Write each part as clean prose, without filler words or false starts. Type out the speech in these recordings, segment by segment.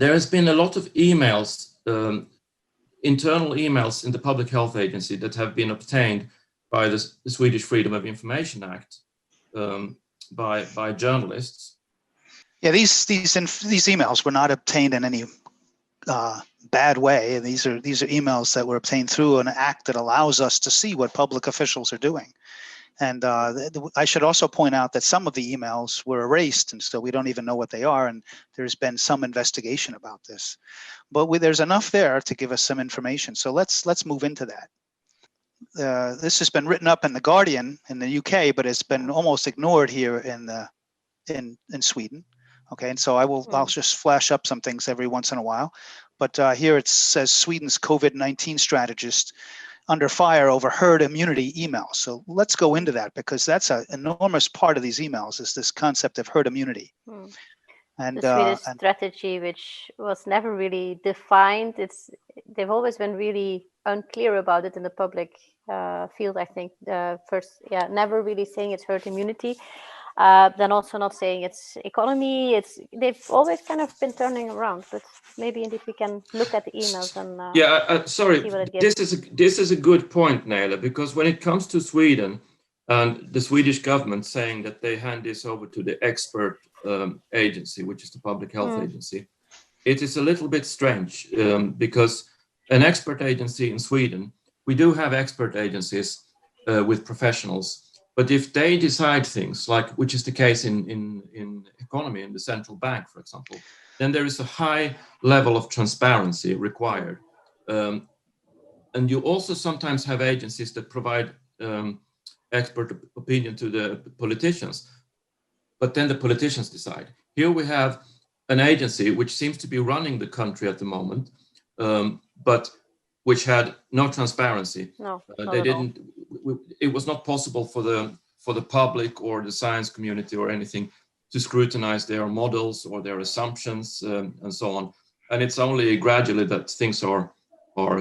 there has been a lot of emails, internal emails in the Public Health Agency that have been obtained by the Swedish Freedom of Information Act by journalists. Yeah, these emails were not obtained in any bad way. These are emails that were obtained through an act that allows us to see what public officials are doing. And I should also point out that some of the emails were erased, and so we don't even know what they are. And there's been some investigation about this, but there's enough there to give us some information. So let's move into that. This has been written up in the Guardian in the UK, but it's been almost ignored here in Sweden. Okay, and so I'll just flash up some things every once in a while. But here it says Sweden's COVID-19 strategist under fire over herd immunity emails. So let's go into that, because that's an enormous part of these emails, is this concept of herd immunity. And the Swedish strategy, which was never really defined. They've always been really unclear about it in the public field. I think never really saying it's herd immunity. Then also not saying it's economy. They've always kind of been turning around, but maybe indeed we can look at the emails and sorry, see what it gives. This is a good point, Nele, because when it comes to Sweden and the Swedish government saying that they hand this over to the expert agency, which is the Public Health Agency, it is a little bit strange because an expert agency in Sweden, we do have expert agencies with professionals. But if they decide things, like which is the case in economy, in the central bank, for example, then there is a high level of transparency required. And you also sometimes have agencies that provide expert opinion to the politicians, but then the politicians decide. Here we have an agency which seems to be running the country at the moment, but which had no transparency. No, they didn't. It was not possible for the public or the science community or anything to scrutinize their models or their assumptions and so on. And it's only gradually that things are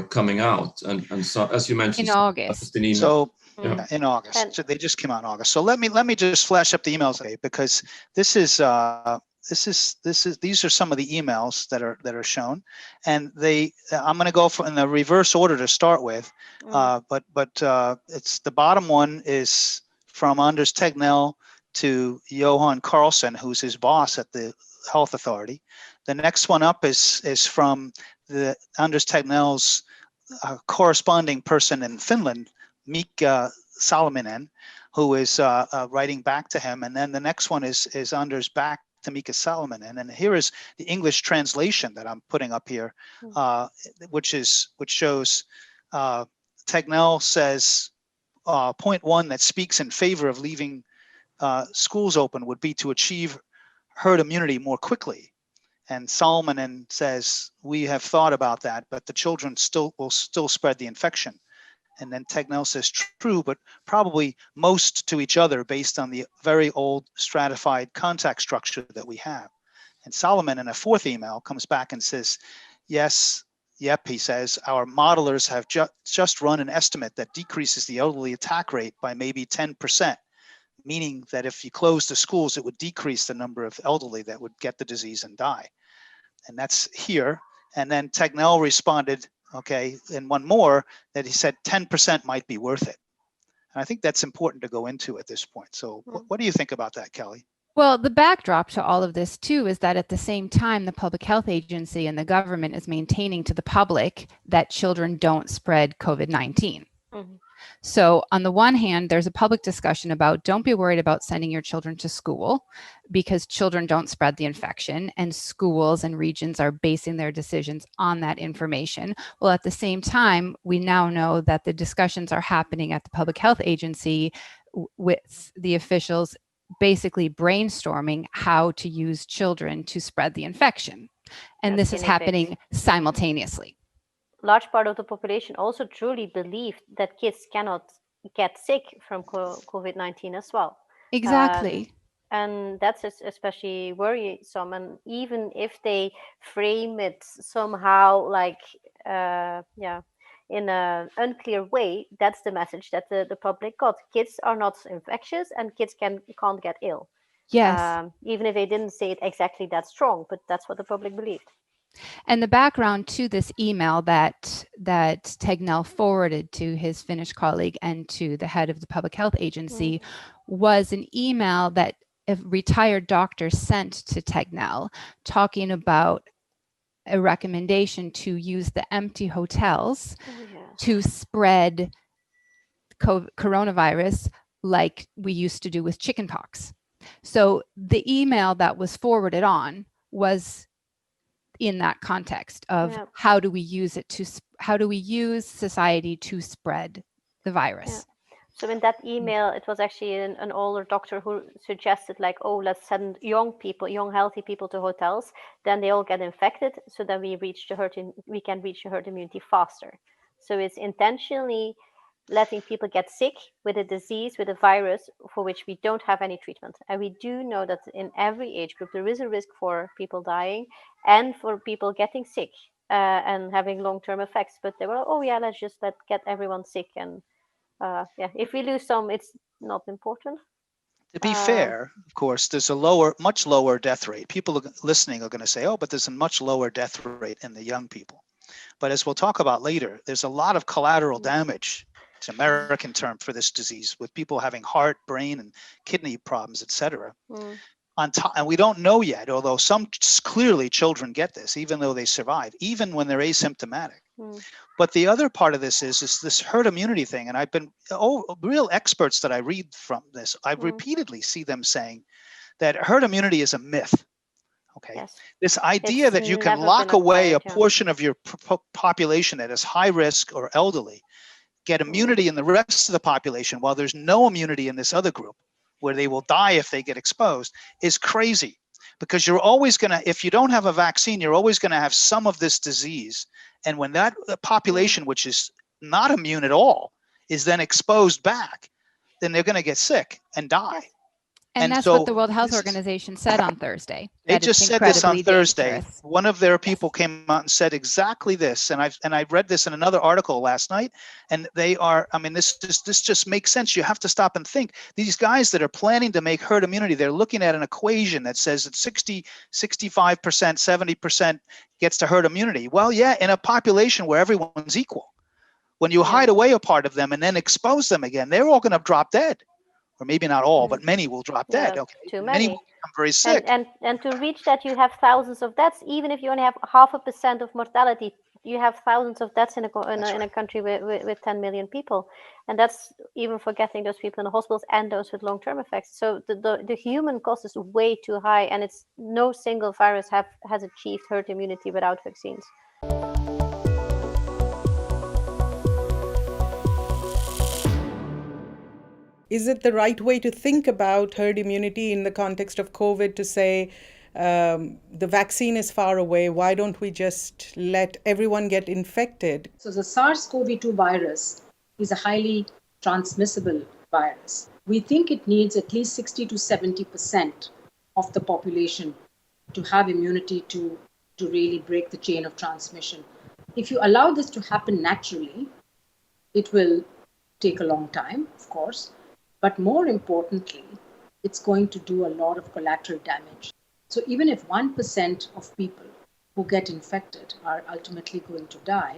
coming out. And so, as you mentioned, in August. In August, so they just came out in August. So let me just flash up the emails, because these are some of the emails that are shown, and I'm going to go in the reverse order to start with, but it's the bottom one is from Anders Tegnell to Johan Carlson, who's his boss at the health authority. The next one up is from the Anders Tegnell's corresponding person in Finland, Mika Salminen, who is writing back to him, and then the next one is Anders back to Mika Salminen, and here is the English translation that I'm putting up here, which shows Tegnell says point one that speaks in favor of leaving schools open would be to achieve herd immunity more quickly, and Salminen says we have thought about that, but the children will still spread the infection. And then Tegnell says, true, but probably most to each other based on the very old stratified contact structure that we have. And Solomon in a fourth email comes back and says, yes, yep, he says, our modelers have just run an estimate that decreases the elderly attack rate by maybe 10%, meaning that if you close the schools, it would decrease the number of elderly that would get the disease and die. And that's here. And then Tegnell responded, and one more, that he said 10% might be worth it. And I think that's important to go into at this point. So what do you think about that, Kelly? Well, the backdrop to all of this, too, is that at the same time, the Public Health Agency and the government is maintaining to the public that children don't spread COVID-19. So on the one hand, there's a public discussion about don't be worried about sending your children to school because children don't spread the infection, and schools and regions are basing their decisions on that information. Well, at the same time, we now know that the discussions are happening at the Public Health Agency with the officials basically brainstorming how to use children to spread the infection. And this is happening simultaneously. Large part of the population also truly believed that kids cannot get sick from COVID-19 as well. Exactly. And that's especially worrisome. And even if they frame it somehow like, in an unclear way, that's the message that the public got. Kids are not infectious and kids can't get ill. Yes. Even if they didn't say it exactly that strong, but that's what the public believed. And the background to this email that Tegnell forwarded to his Finnish colleague and to the head of the Public Health Agency was an email that a retired doctor sent to Tegnell talking about a recommendation to use the empty hotels to spread coronavirus like we used to do with chickenpox. So the email that was forwarded on was in that context of how do we use society to spread the virus. So in that email, it was actually an older doctor who suggested like, oh, let's send young healthy people to hotels. Then they all get infected. So then we can reach the herd immunity faster. So it's intentionally letting people get sick with a disease, with a virus for which we don't have any treatment. And we do know that in every age group, there is a risk for people dying and for people getting sick and having long-term effects. But they were, let's just get everyone sick. And if we lose some, it's not important. To be fair, of course, there's a much lower death rate. People listening are going to say, oh, but there's a much lower death rate in the young people. But as we'll talk about later, there's a lot of collateral damage. It's an American term for this disease, with people having heart, brain, and kidney problems, etc. On top, and we don't know yet, although clearly children get this, even though they survive, even when they're asymptomatic. But the other part of this is this herd immunity thing. And I've been, real experts that I read from this, I repeatedly see them saying that herd immunity is a myth. Okay. Yes. This idea that you can lock away a portion of your population that is high risk or elderly, get immunity in the rest of the population while there's no immunity in this other group where they will die if they get exposed is crazy, because you're always going to, if you don't have a vaccine, you're always going to have some of this disease. And when that population, which is not immune at all, is then exposed back, then they're going to get sick and die. And that's what the World Health Organization said on Thursday. They just said this on Thursday. Dangerous. One of their people came out and said exactly this. And I read this in another article last night. And they are, I mean, this just makes sense. You have to stop and think. These guys that are planning to make herd immunity, they're looking at an equation that says that 60, 65%, 70% gets to herd immunity. Well, yeah, in a population where everyone's equal. When you hide away a part of them and then expose them again, they're all going to drop dead. Or maybe not all, but many will drop dead. Okay, too many will become very sick. And to reach that, you have thousands of deaths. Even if you only have 0.5% of mortality, you have thousands of deaths in a country with 10 million people. And that's even forgetting those people in the hospitals and those with long-term effects. So the human cost is way too high, and it's no single virus has achieved herd immunity without vaccines. Is it the right way to think about herd immunity in the context of COVID to say the vaccine is far away? Why don't we just let everyone get infected? So the SARS-CoV-2 virus is a highly transmissible virus. We think it needs at least 60 to 70% of the population to have immunity to really break the chain of transmission. If you allow this to happen naturally, it will take a long time, of course. But more importantly, it's going to do a lot of collateral damage. So even if 1% of people who get infected are ultimately going to die,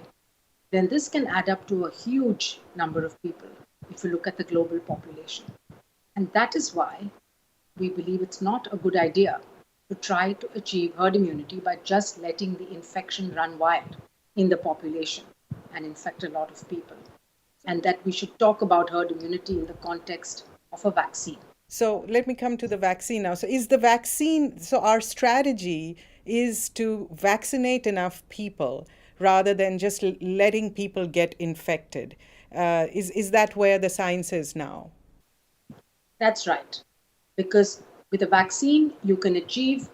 then this can add up to a huge number of people if you look at the global population. And that is why we believe it's not a good idea to try to achieve herd immunity by just letting the infection run wild in the population and infect a lot of people. And that we should talk about herd immunity in the context of a vaccine. So let me come to the vaccine now. So our strategy is to vaccinate enough people rather than just letting people get infected. Is that where the science is now? That's right. Because with a vaccine, you can achieve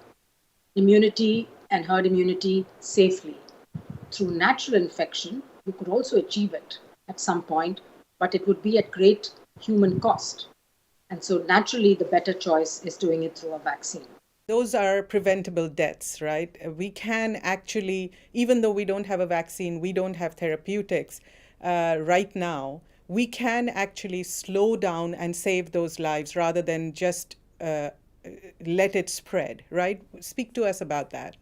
immunity and herd immunity safely. Through natural infection, you could also achieve it at some point, but it would be at great human cost. And so naturally, the better choice is doing it through a vaccine. Those are preventable deaths, right? We can actually, even though we don't have a vaccine, we don't have therapeutics right now, we can actually slow down and save those lives rather than just let it spread, right? Speak to us about that.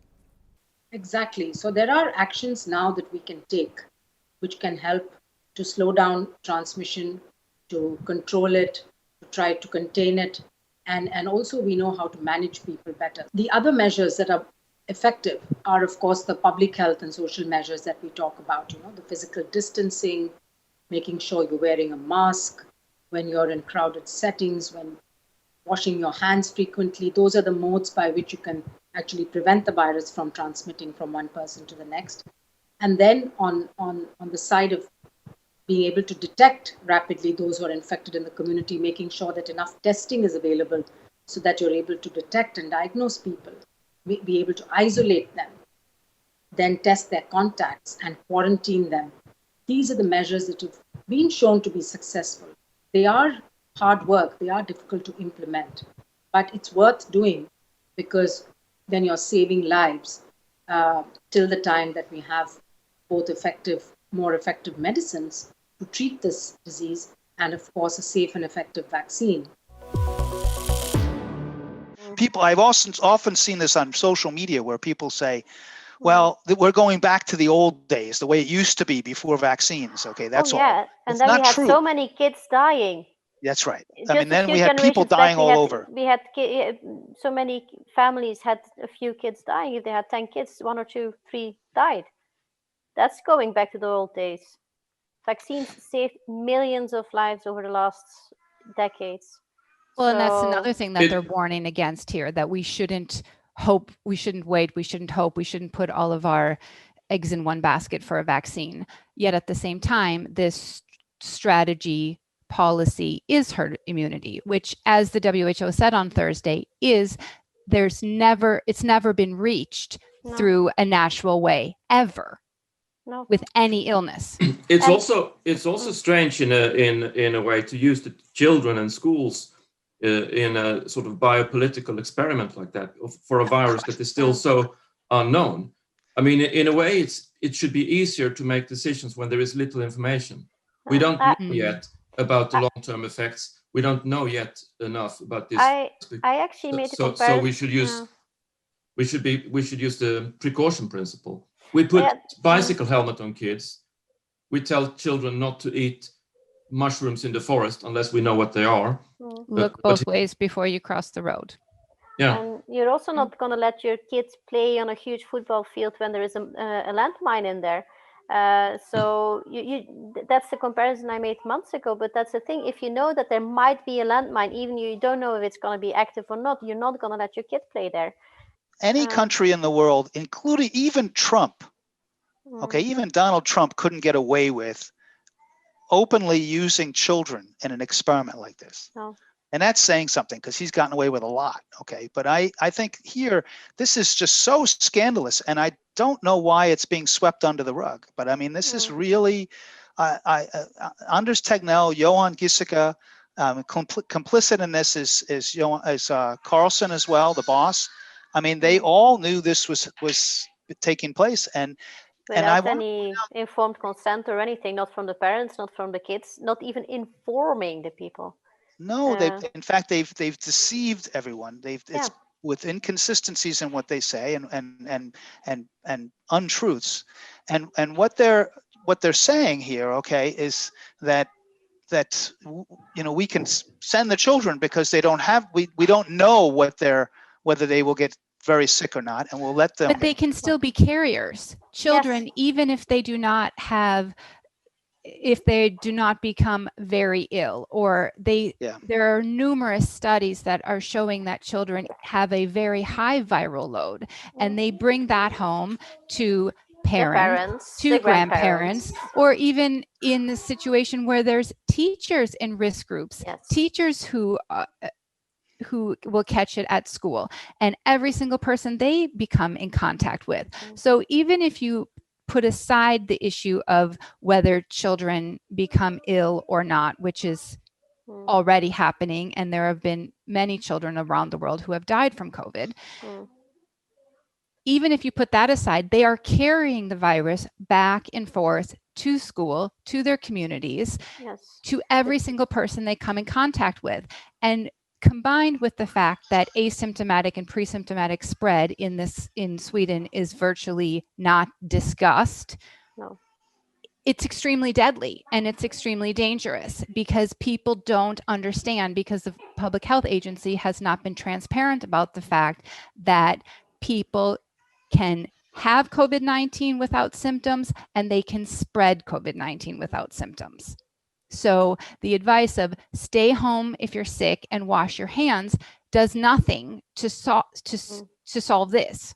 Exactly. So there are actions now that we can take which can help to slow down transmission, to control it, to try to contain it. And also we know how to manage people better. The other measures that are effective are, of course, the public health and social measures that we talk about, the physical distancing, making sure you're wearing a mask when you're in crowded settings, when washing your hands frequently. Those are the modes by which you can actually prevent the virus from transmitting from one person to the next. And then on the side of being able to detect rapidly those who are infected in the community, making sure that enough testing is available so that you're able to detect and diagnose people, be able to isolate them, then test their contacts and quarantine them. These are the measures that have been shown to be successful. They are hard work, they are difficult to implement, but it's worth doing because then you're saving lives till the time that we have both more effective medicines to treat this disease and, of course, a safe and effective vaccine. I've often seen this on social media where people say, well, we're going back to the old days, the way it used to be before vaccines. Okay, that's all. Yeah, and then we had so many kids dying. That's right. Then we had people dying all over. We had so many families had a few kids dying. If they had 10 kids, 1 or 2, 3 died. That's going back to the old days. Vaccines saved millions of lives over the last decades. Well, and that's another thing that they're warning against here, that we shouldn't hope, we shouldn't wait, we shouldn't hope, we shouldn't put all of our eggs in one basket for a vaccine. Yet at the same time, this strategy policy is herd immunity, which, as the WHO said on Thursday, it's never been reached through a natural way ever. No. With any illness. It's also strange in a way to use the children and schools in a sort of biopolitical experiment like that for a virus that is still so unknown. I mean, in a way, it should be easier to make decisions when there is little information. We don't know yet about the long-term effects. We don't know yet enough about this. I actually made a comparison. So we should use the precaution principle. We put bicycle helmet on kids. We tell children not to eat mushrooms in the forest unless we know what they are. Look both ways before you cross the road. Yeah. And you're also not going to let your kids play on a huge football field when there is a landmine in there. So that's the comparison I made months ago. But that's the thing. If you know that there might be a landmine, even you don't know if it's going to be active or not, you're not going to let your kid play there. Any country in the world, including even Trump, even Donald Trump couldn't get away with openly using children in an experiment like this. No. And that's saying something because he's gotten away with a lot. Okay. But I think here, this is just so scandalous. And I don't know why it's being swept under the rug. But I mean, this is really, Anders Tegnell, Johan Giesecke, complicit in this is Carlson as well, the boss. I mean, they all knew this was taking place, and without any informed consent or anything, not from the parents, not from the kids, not even informing the people. No, in fact they've deceived everyone. It's with inconsistencies in what they say and untruths, and what they're saying here, okay, is that we can send the children because they don't have we don't know whether they will get very sick or not, and we'll let them. But they can still be carriers. Children, even if they do not become very ill, or there are numerous studies that are showing that children have a very high viral load, and they bring that home to parents, to grandparents, or even in the situation where there's teachers in risk groups, teachers who will catch it at school, and every single person they become in contact with. So even if you put aside the issue of whether children become ill or not, which is already happening, and there have been many children around the world who have died from COVID. Even if you put that aside, they are carrying the virus back and forth to school, to their communities, to every single person they come in contact with. And combined with the fact that asymptomatic and pre-symptomatic spread in Sweden is virtually not discussed, No. it's extremely deadly and it's extremely dangerous because people don't understand, because the public health agency has not been transparent about the fact that people can have COVID-19 without symptoms and they can spread COVID-19 without symptoms. So the advice of stay home if you're sick and wash your hands does nothing to solve this.